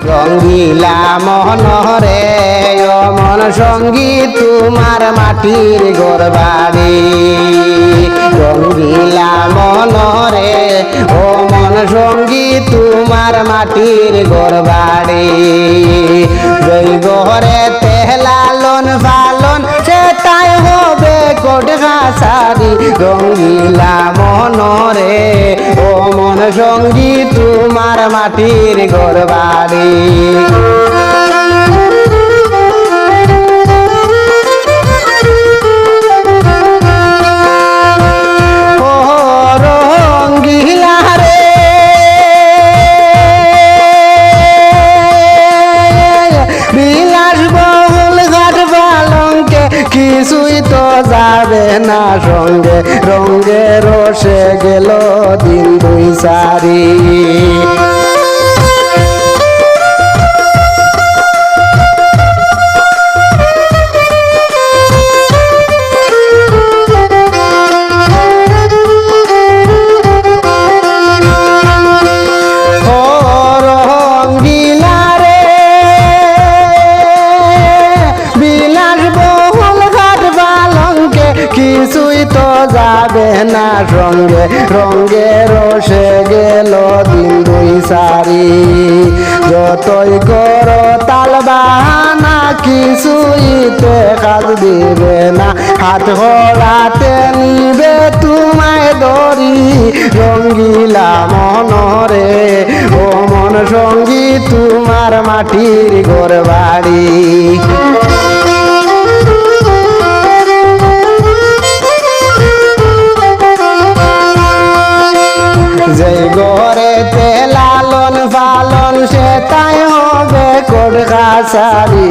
রঙ্গিলা মনরে ও মন সঙ্গী তোমার মাটির ঘর বাড়ি। রঙ্গিলা মনরে ও মন সঙ্গী তোমার মাটির ঘর বাড়ি। যেই ঘরে লালন পালন সেটাই হবে কোট খাসারি। রঙ্গিলা মনরে ও মন সঙ্গী তোমার মাটির ঘর বাড়ি। কিছুই তো যাবে না সঙ্গে, রঙ্গে রসে গেল দিন দুই সারি। কিছুই তো যাবে না সঙ্গে, রঙ্গে রসে গেল দিন দুই সারি। যতই করো তাল বাহানা কিছুইতে কাজ দিবে না, হাত হলাতে নিবে তোমায় দড়ি। রঙ্গিলা মনরে ও মন সঙ্গী তোমার মাটির ঘর বাড়ি। যেই ঘরেতে লালন পালন সেটাই হবে কোট খাসারি।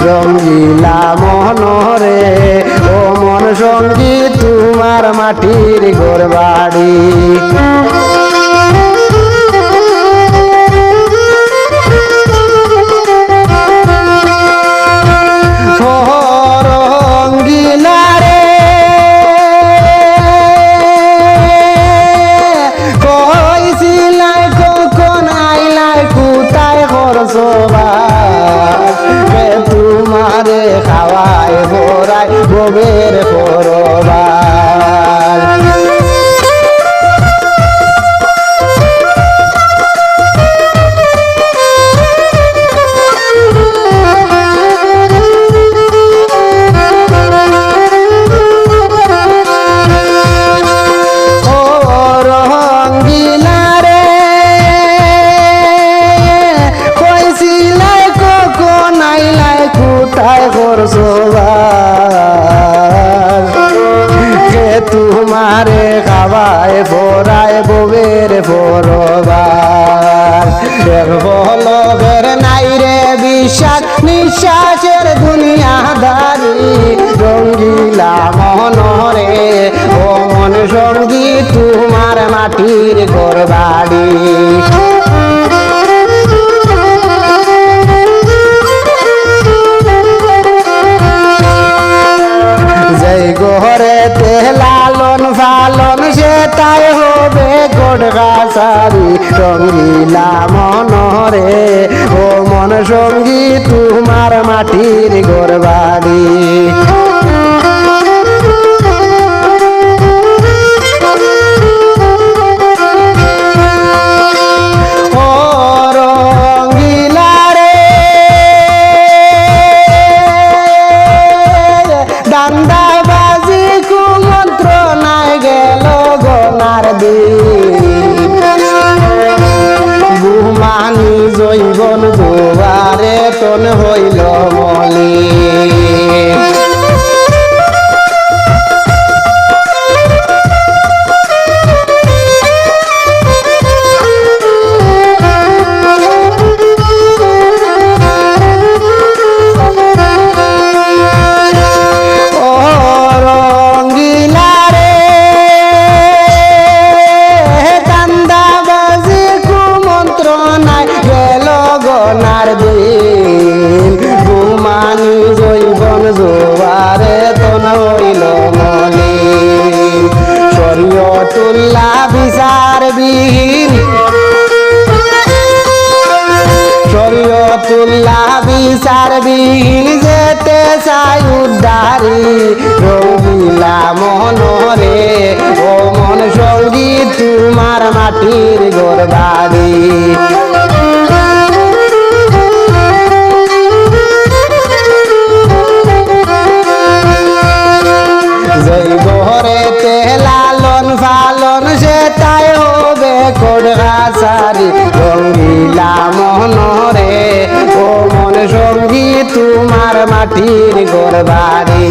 রঙ্গিলা মনরে ও মন সঙ্গী তোমার মাটির ঘর বাড়ি। তোমারে খাওয়ায় ভরায় গোবের পরবার। তোমারে খাওয়ায় ভরায় বউয়ের পরবার। বলবের নাই রে বিশ্বাস নিঃশ্বাসের দুনিয়াদারি। রঙ্গিলা মনরে ও মন সঙ্গী তোমার মাটির ঘর বাড়ি। যেই ঘরেতে লালন পালন সেটাই হবে কোট খাসারি। রঙ্গিলা মনরে ও মন সঙ্গী তোমার মাটির ঘর বাড়ি। গুমানি জৈবন দুয়ারে তন হইল মলি। গনার দিন গুমানি জৈব তুল্লা বিচারবিহীন যেতে চাই উদ্ধারি রঙ্গিলা মনরে ও মন সঙ্গী তোমার মাটির ঘর বাড়ি যেই ঘরেতে লালন ফালন সেটাই হবে কোডাচারি রঙ্গিলা মনরে ও মন সঙ্গী তোমার মাটির ঘর বাড়ি